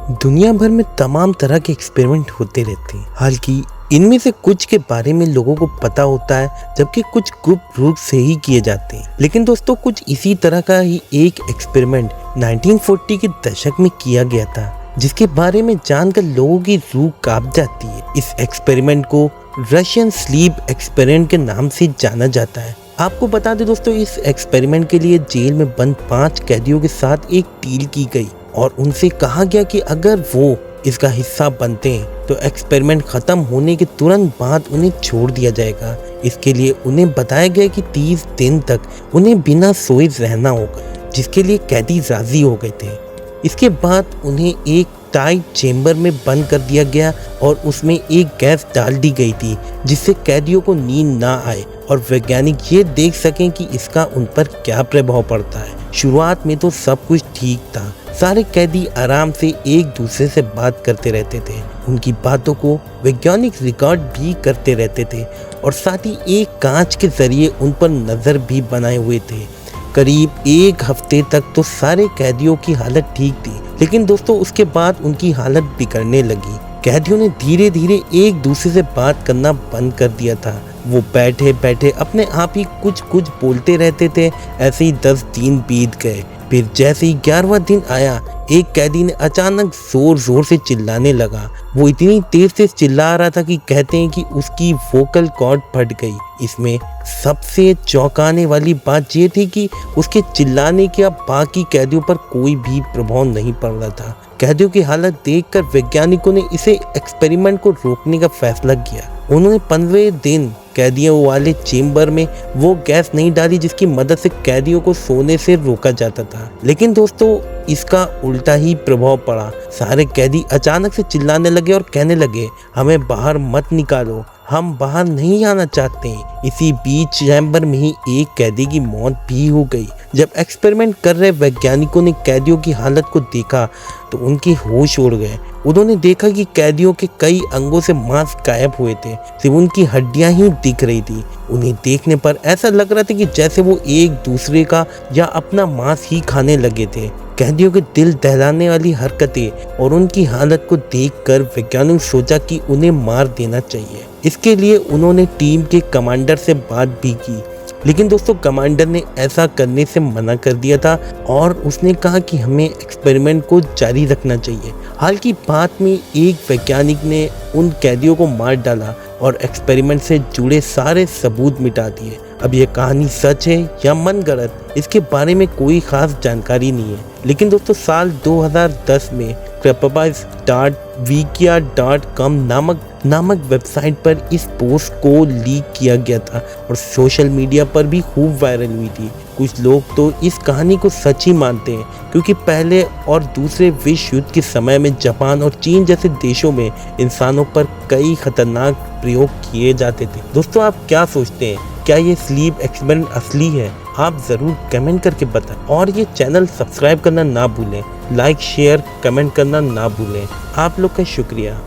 दुनिया भर में तमाम तरह के एक्सपेरिमेंट होते रहते हैं। हालांकि इनमें से कुछ के बारे में लोगों को पता होता है, जबकि कुछ गुप्त रूप से ही किए जाते हैं। लेकिन दोस्तों, कुछ इसी तरह का ही एक एक्सपेरिमेंट 1940 के दशक में किया गया था, जिसके बारे में जानकर लोगों की रूह कांप जाती है। इस एक्सपेरिमेंट को रशियन स्लीप एक्सपेरिमेंट के नाम से जाना जाता है। आपको बता दें दोस्तों, इस एक्सपेरिमेंट के लिए जेल में बंद 5 कैदियों के साथ एक डील की गई और उनसे कहा गया कि अगर वो इसका हिस्सा बनते हैं तो एक्सपेरिमेंट खत्म होने के तुरंत बाद उन्हें छोड़ दिया जाएगा। इसके लिए उन्हें बताया गया कि 30 दिन तक उन्हें बिना सोए रहना होगा, जिसके लिए कैदी राजी हो गए थे। इसके बाद उन्हें एक टाइट चेम्बर में बंद कर दिया गया और उसमें एक गैस डाल दी गई थी, जिससे कैदियों को नींद ना आए और वैज्ञानिक ये देख सकें कि इसका उन पर क्या प्रभाव पड़ता है। शुरुआत में तो सब कुछ ठीक था। सारे कैदी आराम से एक दूसरे से बात करते रहते थे, उनकी बातों को वैज्ञानिक रिकॉर्ड भी करते रहते थे और साथ ही एक कांच के जरिए उन पर नज़र भी बनाए हुए थे। करीब एक हफ्ते तक तो सारे कैदियों की हालत ठीक थी, लेकिन दोस्तों उसके बाद उनकी हालत बिगड़ने लगी। कैदियों ने धीरे धीरे एक दूसरे से बात करना बंद कर दिया था। वो बैठे बैठे अपने आप ही कुछ बोलते रहते थे। ऐसे ही 10 दिन बीत गए। फिर जैसे ही 11वां दिन आया, एक कैदी ने अचानक जोर जोर से चिल्लाने लगा। वो इतनी तेज से चिल्ला रहा था कि कहते हैं कि उसकी वोकल कॉर्ड फट गई। इसमें सबसे चौंकाने वाली बात ये थी कि उसके चिल्लाने के अब बाकी कैदियों पर कोई भी प्रभाव नहीं पड़ रहा था। कैदियों की हालत देखकर वैज्ञानिकों ने इसे एक्सपेरिमेंट को रोकने का फैसला किया। उन्होंने 15वें दिन कैदियों वाले चेम्बर में वो गैस नहीं डाली जिसकी मदद से कैदियों को सोने से रोका जाता था। लेकिन दोस्तों, इसका उल्टा ही प्रभाव पड़ा। सारे कैदी अचानक से चिल्लाने लगे और कहने लगे, हमें बाहर मत निकालो, हम बाहर नहीं आना चाहते। इसी बीच चैम्बर में ही एक कैदी की मौत भी हो गई। जब एक्सपेरिमेंट कर रहे वैज्ञानिकों ने कैदियों की हालत को देखा तो उनके होश उड़ गए। उन्होंने देखा कि कैदियों के कई अंगों से मांस गायब हुए थे, सिर्फ उनकी हड्डियां ही दिख रही थी। उन्हें देखने पर ऐसा लग रहा था कि जैसे वो एक दूसरे का या अपना मांस ही खाने लगे थे। कैदियों के दिल दहलाने वाली हरकतें और उनकी हालत को देखकर वैज्ञानिक सोचा कि उन्हें मार देना चाहिए। इसके लिए उन्होंने टीम के कमांडर से बात भी की, लेकिन दोस्तों कमांडर ने ऐसा करने से मना कर दिया था और उसने कहा कि हमें एक्सपेरिमेंट को जारी रखना चाहिए। हाल की बात में एक वैज्ञानिक ने उन कैदियों को मार डाला और एक्सपेरिमेंट से जुड़े सारे सबूत मिटा दिए। अब यह कहानी सच है या मनगढ़ंत, इसके बारे में कोई खास जानकारी नहीं है। लेकिन दोस्तों साल 2010 में creepypasta.wikia.com नामक वेबसाइट पर इस पोस्ट को लीक किया गया था और सोशल मीडिया पर भी खूब वायरल हुई थी। कुछ लोग तो इस कहानी को सच ही मानते हैं, क्योंकि पहले और दूसरे विश्व युद्ध के समय में जापान और चीन जैसे देशों में इंसानों पर कई खतरनाक प्रयोग किए जाते थे। दोस्तों, आप क्या सोचते हैं? क्या ये स्लीप एक्सपेरिमेंट असली है? आप ज़रूर कमेंट करके बताएं और ये चैनल सब्सक्राइब करना ना भूलें। लाइक, शेयर, कमेंट करना ना भूलें। आप लोग का शुक्रिया।